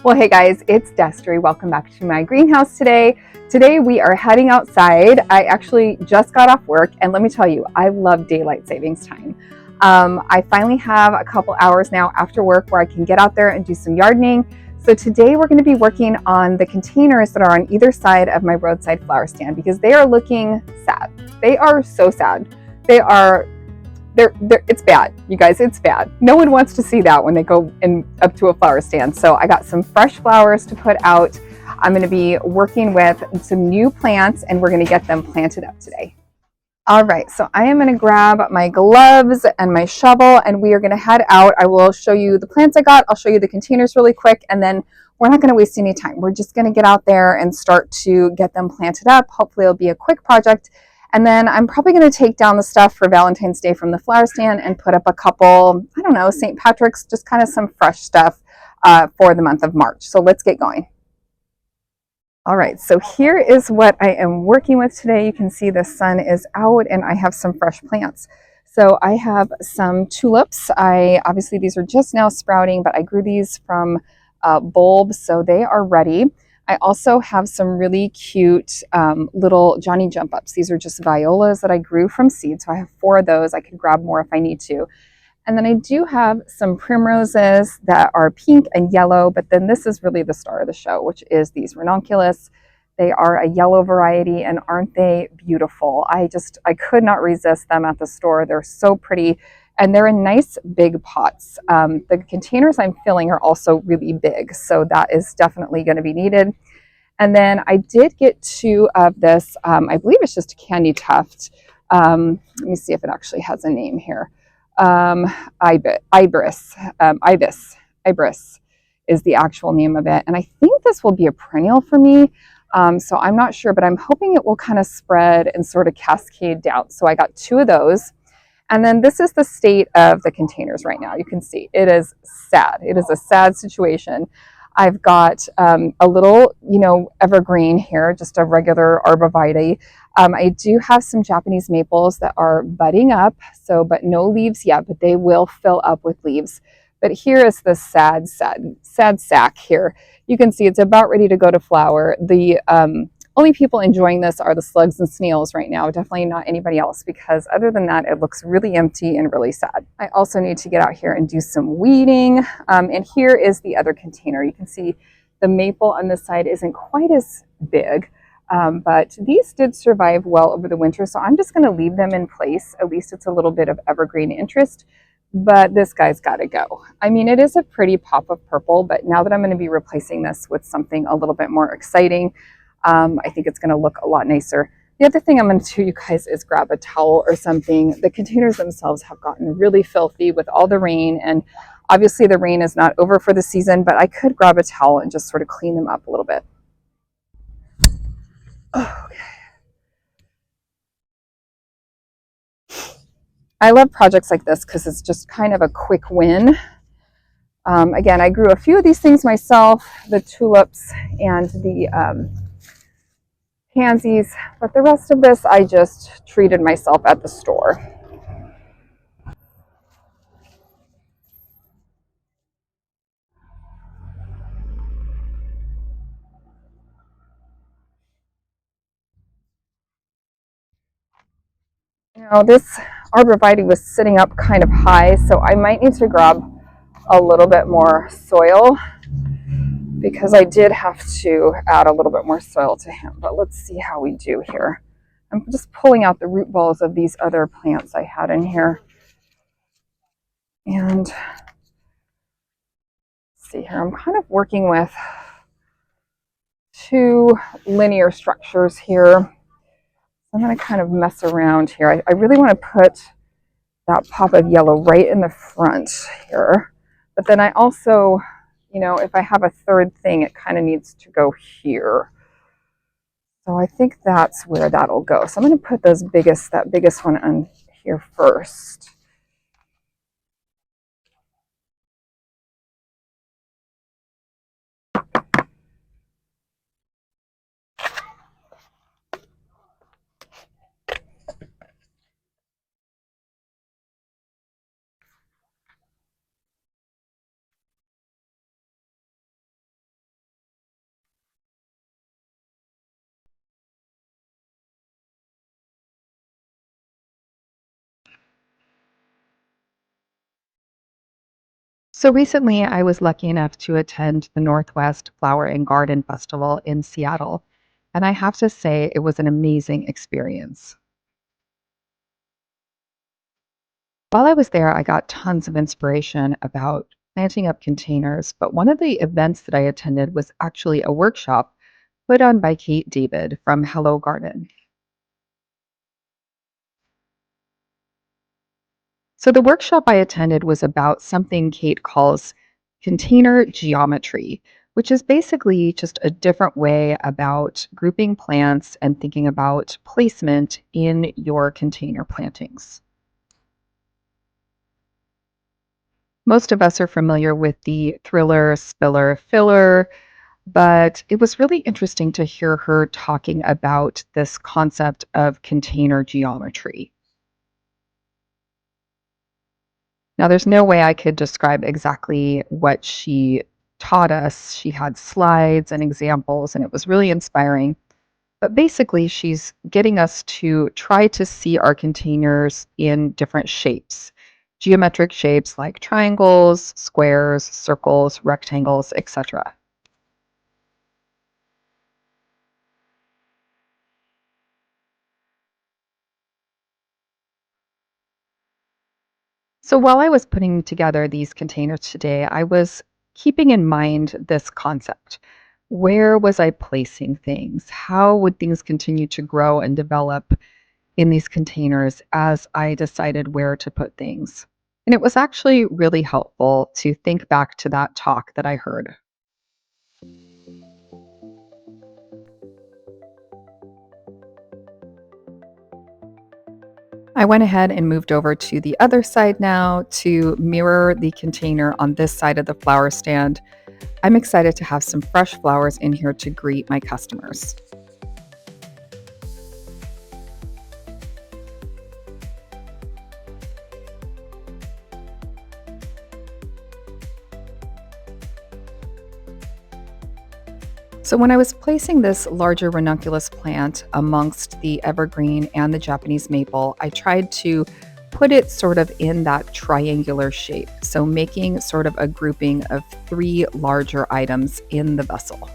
Well, hey guys, it's Destry. Welcome back to my greenhouse today. Today we are heading outside. I actually just got off work, and let me tell you, I love daylight savings time. I finally have a couple hours now after work where I can get out there and do some gardening. So today we're going to be working on the containers that are on either side of my roadside flower stand because they are looking sad. They are so sad. It's bad, you guys, it's bad. No one wants to see that when they go up to a flower stand. So I got some fresh flowers to put out. I'm going to be working with some new plants and we're going to get them planted up today. All right, so I am going to grab my gloves and my shovel and we are going to head out. I will show you the plants I got. I'll show you the containers really quick, and then we're not going to waste any time. We're just going to get out there and start to get them planted up. Hopefully it'll be a quick project. And then I'm probably going to take down the stuff for Valentine's Day from the flower stand and put up a couple, I don't know, St. Patrick's, just kind of some fresh stuff for the month of March. So let's get going. All right, so here is what I am working with today. You can see the sun is out and I have some fresh plants. So I have some tulips. Obviously these are just now sprouting, but I grew these from bulbs, so they are ready. I also have some really cute little Johnny jump ups. These are just violas that I grew from seed. So I have 4 of those. I could grab more if I need to. And then I do have some primroses that are pink and yellow, but then this is really the star of the show, which is these Ranunculus. They are a yellow variety, and aren't they beautiful? I could not resist them at the store. They're so pretty. And they're in nice big pots. The containers I'm filling are also really big, so that is definitely going to be needed. And then I did get 2 of this, I believe it's just a candy tuft. Let me see if it actually has a name here. Ibis is the actual name of it. And I think this will be a perennial for me. So I'm not sure, but I'm hoping it will kind of spread and sort of cascade down. So I got 2 of those. And then this is the state of the containers right now. You can see it is sad. It is a sad situation. I've got a little, evergreen here, just a regular arborvitae. I do have some Japanese maples that are budding up, but no leaves yet, but they will fill up with leaves. But here is the sad sack here. You can see it's about ready to go to flower. The only people enjoying this are the slugs and snails right now, definitely not anybody else, because other than that, it looks really empty and really sad. I also need to get out here and do some weeding. And here is the other container. You can see the maple on this side isn't quite as big, but these did survive well over the winter. So I'm just gonna leave them in place. At least it's a little bit of evergreen interest, but this guy's gotta go. I mean, it is a pretty pop of purple, but now that I'm gonna be replacing this with something a little bit more exciting, I think it's going to look a lot nicer. The other thing I'm going to do, you guys, is grab a towel or something. The containers themselves have gotten really filthy with all the rain, and obviously the rain is not over for the season, but I could grab a towel and just sort of clean them up a little bit. Okay. I love projects like this because it's just kind of a quick win. Again, I grew a few of these things myself, the tulips and the pansies, but the rest of this I just treated myself at the store. This arborvitae was sitting up kind of high, so I might need to grab a little bit more soil because I did have to add a little bit more soil to him. But let's see how we do here. I'm just pulling out the root balls of these other plants I had in here. And let's see here, I'm kind of working with 2 linear structures here. I'm going to kind of mess around here. I really want to put that pop of yellow right in the front here. But then I also, if I have a third thing, it kind of needs to go here. So I think that's where that'll go. So I'm going to put that biggest one on here first. So recently, I was lucky enough to attend the Northwest Flower and Garden Festival in Seattle, and I have to say it was an amazing experience. While I was there, I got tons of inspiration about planting up containers, but one of the events that I attended was actually a workshop put on by Kate David from Hello Garden. So the workshop I attended was about something Kate calls container geometry, which is basically just a different way about grouping plants and thinking about placement in your container plantings. Most of us are familiar with the thriller, spiller, filler, but it was really interesting to hear her talking about this concept of container geometry. Now, there's no way I could describe exactly what she taught us. She had slides and examples, and it was really inspiring. But basically, she's getting us to try to see our containers in different shapes, geometric shapes like triangles, squares, circles, rectangles, etc. So while I was putting together these containers today, I was keeping in mind this concept. Where was I placing things? How would things continue to grow and develop in these containers as I decided where to put things? And it was actually really helpful to think back to that talk that I heard. I went ahead and moved over to the other side now to mirror the container on this side of the flower stand. I'm excited to have some fresh flowers in here to greet my customers. So when I was placing this larger ranunculus plant amongst the evergreen and the Japanese maple, I tried to put it sort of in that triangular shape. So making sort of a grouping of three larger items in the vessel.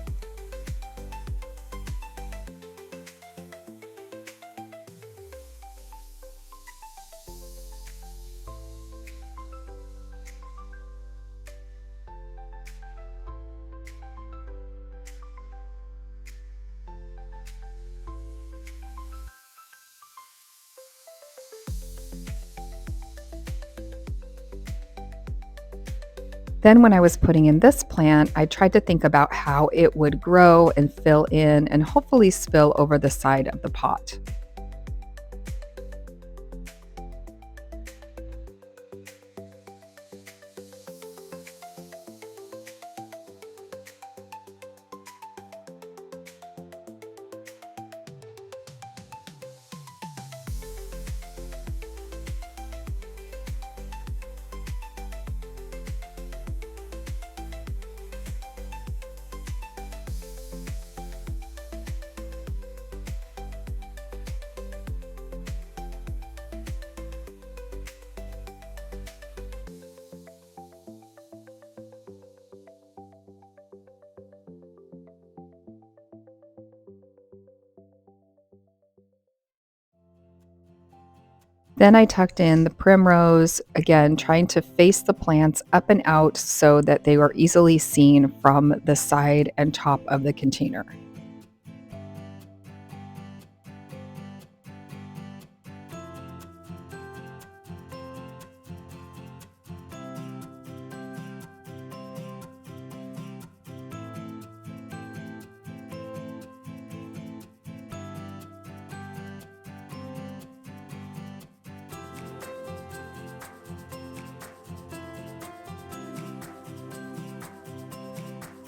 Then when I was putting in this plant, I tried to think about how it would grow and fill in and hopefully spill over the side of the pot. Then I tucked in the primrose, again, trying to face the plants up and out so that they were easily seen from the side and top of the container.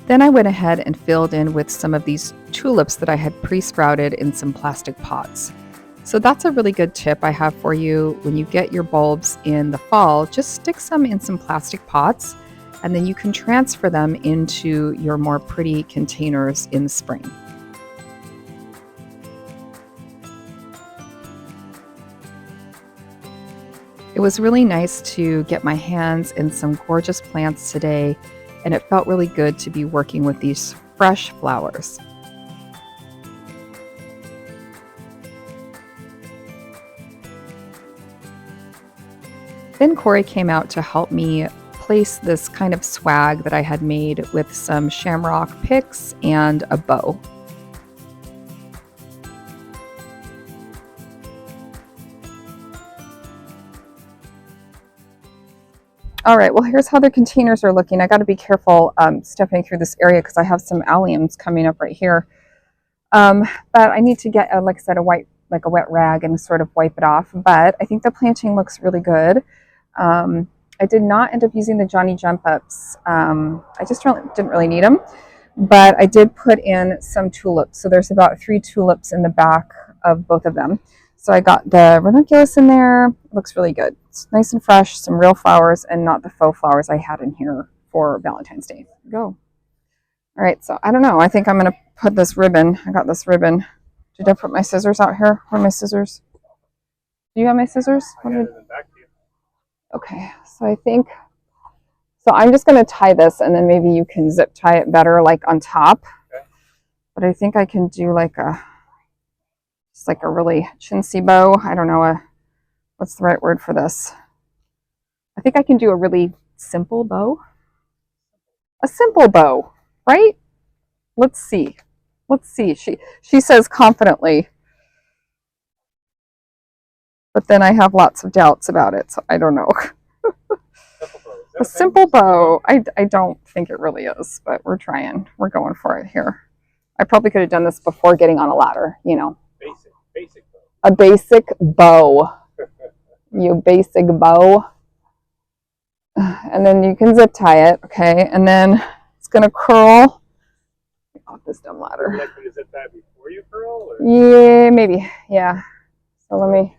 Then I went ahead and filled in with some of these tulips that I had pre-sprouted in some plastic pots. So that's a really good tip I have for you. When you get your bulbs in the fall, just stick some in some plastic pots and then you can transfer them into your more pretty containers in the spring. It was really nice to get my hands in some gorgeous plants today, and it felt really good to be working with these fresh flowers. Then Corey came out to help me place this kind of swag that I had made with some shamrock picks and a bow. All right, well, here's how the containers are looking. I got to be careful stepping through this area because I have some alliums coming up right here. But I need to get, like I said, a wet rag and sort of wipe it off. But I think the planting looks really good. I did not end up using the Johnny Jump Ups. I just didn't really need them. But I did put in some tulips. So there's about 3 tulips in the back of both of them. So I got the ranunculus in there. It looks really good. It's nice and fresh, some real flowers and not the faux flowers I had in here for Valentine's Day. Go. All right, so I don't know. I think I'm going to put this ribbon. I got this ribbon. Did I put my scissors out here? Where are my scissors? Do you have my scissors? Okay, so I think, so I'm just going to tie this and then maybe you can zip tie it better like on top. Okay. But I think I can do like just like a really chintzy bow. I don't know what's the right word for this. I think I can do a really simple bow. A simple bow, right? Let's see. Let's see. She says confidently. But then I have lots of doubts about it, so I don't know. A simple bow. I don't think it really is, but we're trying. We're going for it here. I probably could have done this before getting on a ladder, you know. Basic bow. A basic bow. You basic bow. And then you can zip tie it, okay? And then it's going to curl off this dumb ladder. Would you like me to zip that before you curl? Or? Yeah, maybe. Yeah. So let me...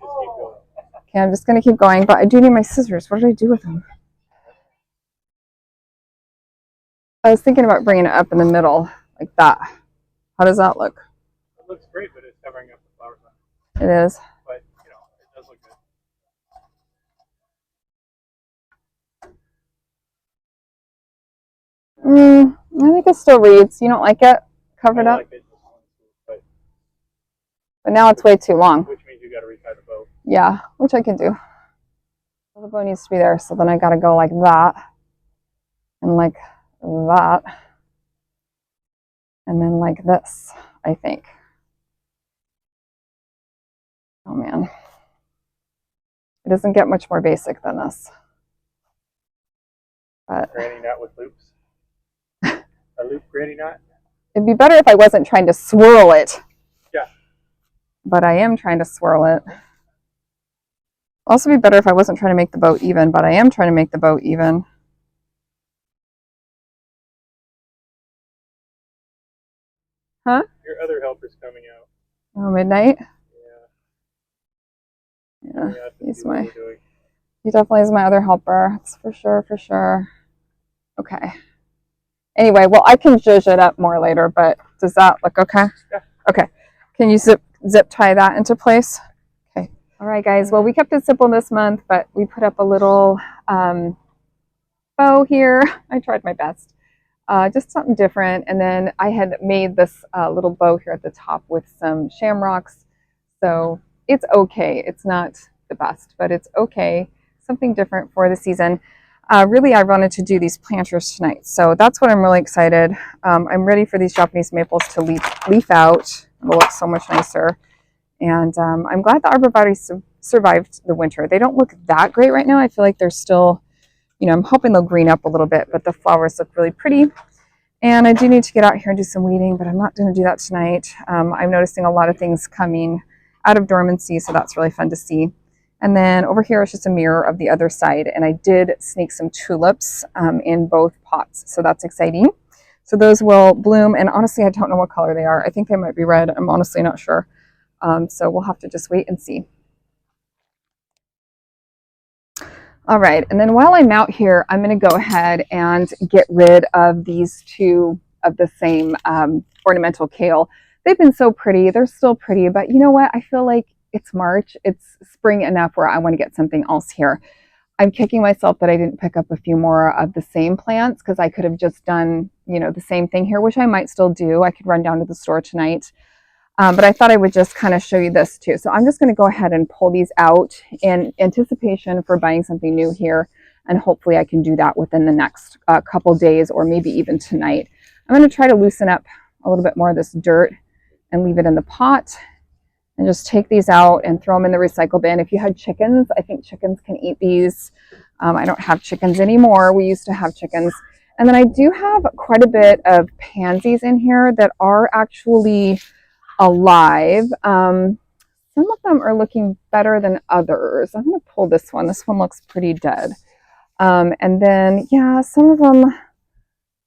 Okay, I'm just going to keep going, but I do need my scissors. What did I do with them? I was thinking about bringing it up in the middle, like that. How does that look? It looks great, but it's covering up the flowers. It is. But, you know, it does look good. I think it still reads. You don't like it covered up? Like it, but now it's way too long. Which means you got to retie the bow. Yeah, which I can do. Well, the bow needs to be there, so then I got to go like that. And like that. And then like this, I think. Oh man. It doesn't get much more basic than this. But granny knot with loops. A loop granny knot. It'd be better if I wasn't trying to swirl it. Yeah. But I am trying to swirl it. Also be better if I wasn't trying to make the bow even, but I am trying to make the bow even. Huh? Your other helper's coming out. Oh, midnight? Yeah. Yeah, he definitely is my other helper. That's for sure. Okay. Anyway, well, I can zhuzh it up more later, but does that look okay? Yeah. Okay. Can you zip tie that into place? Okay. All right, guys. Well, we kept it simple this month, but we put up a little bow here. I tried my best. Just something different. And then I had made this little bow here at the top with some shamrocks. So it's okay. It's not the best, but it's okay. Something different for the season. Really, I wanted to do these planters tonight. So that's what I'm really excited. I'm ready for these Japanese maples to leaf out. It'll look so much nicer. And I'm glad the arborvitaes survived the winter. They don't look that great right now. I feel like they're still, you know, I'm hoping they'll green up a little bit, but the flowers look really pretty. And I do need to get out here and do some weeding, but I'm not going to do that tonight. I'm noticing a lot of things coming out of dormancy, so that's really fun to see. And then over here is just a mirror of the other side, and I did sneak some tulips in both pots, so that's exciting. So those will bloom, and honestly, I don't know what color they are. I think they might be red. I'm honestly not sure. So we'll have to just wait and see. All right, and then while I'm out here, I'm going to go ahead and get rid of these two of the same ornamental kale. They've been so pretty. They're still pretty, but you know what? I feel like it's March. It's spring enough where I want to get something else here. I'm kicking myself that I didn't pick up a few more of the same plants because I could have just done, the same thing here, which I might still do. I could run down to the store tonight. But I thought I would just kind of show you this too. So I'm just going to go ahead and pull these out in anticipation for buying something new here. And hopefully I can do that within the next couple days or maybe even tonight. I'm going to try to loosen up a little bit more of this dirt and leave it in the pot. And just take these out and throw them in the recycle bin. If you had chickens, I think chickens can eat these. I don't have chickens anymore. We used to have chickens. And then I do have quite a bit of pansies in here that are actually alive. Some of them are looking better than others. I'm going to pull this one. This one looks pretty dead. And then, yeah, some of them,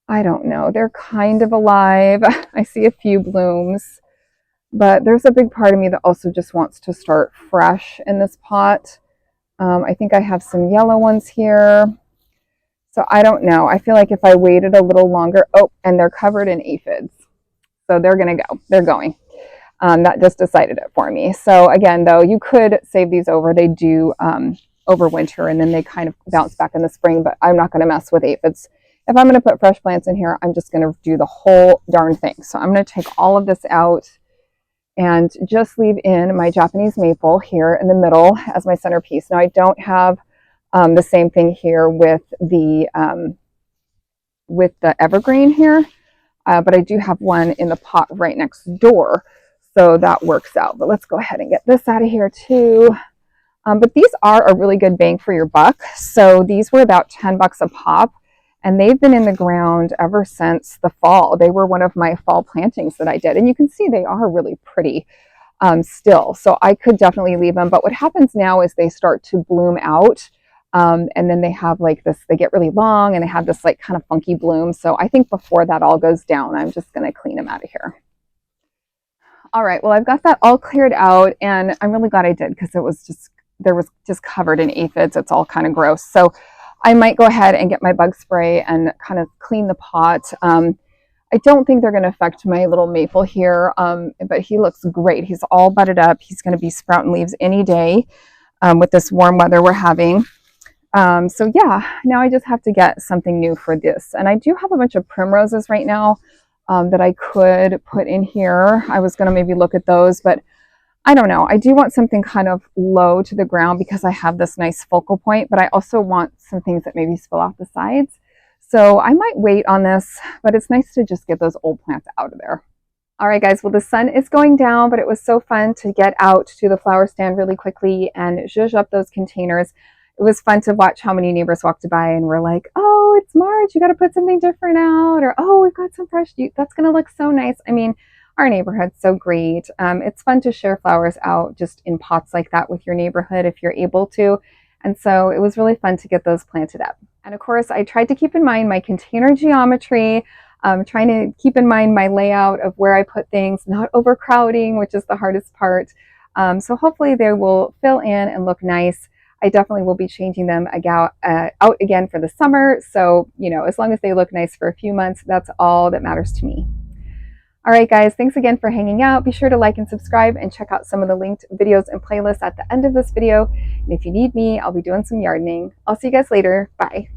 I don't know. They're kind of alive. I see a few blooms. But there's a big part of me that also just wants to start fresh in this pot. I think I have some yellow ones here. So I don't know. I feel like if I waited a little longer, and they're covered in aphids. So they're going to go. They're going. That just decided it for me. So again, though, you could save these over. They do overwinter, and then they kind of bounce back in the spring, but I'm not going to mess with aphids. If I'm going to put fresh plants in here, I'm just going to do the whole darn thing. So I'm going to take all of this out and just leave in my Japanese maple here in the middle as my centerpiece. Now I don't have the same thing here with the evergreen here, but I do have one in the pot right next door, so that works out. But let's go ahead and get this out of here too. But these are a really good bang for your buck. So these were about 10 bucks a pop. And they've been in the ground ever since the fall. They were one of my fall plantings that I did. And you can see they are really pretty still. So I could definitely leave them. But what happens now is they start to bloom out. And then they have like this, they get really long and they have this like kind of funky bloom. So I think before that all goes down, I'm just going to clean them out of here. All right, well, I've got that all cleared out. And I'm really glad I did because there was just covered in aphids. It's all kind of gross. So I might go ahead and get my bug spray and kind of clean the pot. I don't think they're going to affect my little maple here, but he looks great. He's all budded up. He's going to be sprouting leaves any day with this warm weather we're having. So yeah, now I just have to get something new for this. And I do have a bunch of primroses right now that I could put in here. I was going to maybe look at those, but I don't know. I do want something kind of low to the ground because I have this nice focal point, but I also want some things that maybe spill off the sides. So I might wait on this, but it's nice to just get those old plants out of there. All right, guys. Well, the sun is going down, but it was so fun to get out to the flower stand really quickly and zhuzh up those containers. It was fun to watch how many neighbors walked by and were like, oh, it's March. You got to put something different out. Or, oh, we've got some fresh, that's going to look so nice. I mean, our neighborhood's so great. It's fun to share flowers out just in pots like that with your neighborhood if you're able to. And so it was really fun to get those planted up. And of course, I tried to keep in mind my container geometry, trying to keep in mind my layout of where I put things, not overcrowding, which is the hardest part. So hopefully they will fill in and look nice. I definitely will be changing them out again for the summer. So, as long as they look nice for a few months, that's all that matters to me. All right, guys, thanks again for hanging out. Be sure to like and subscribe and check out some of the linked videos and playlists at the end of this video. And if you need me, I'll be doing some gardening. I'll see you guys later. Bye.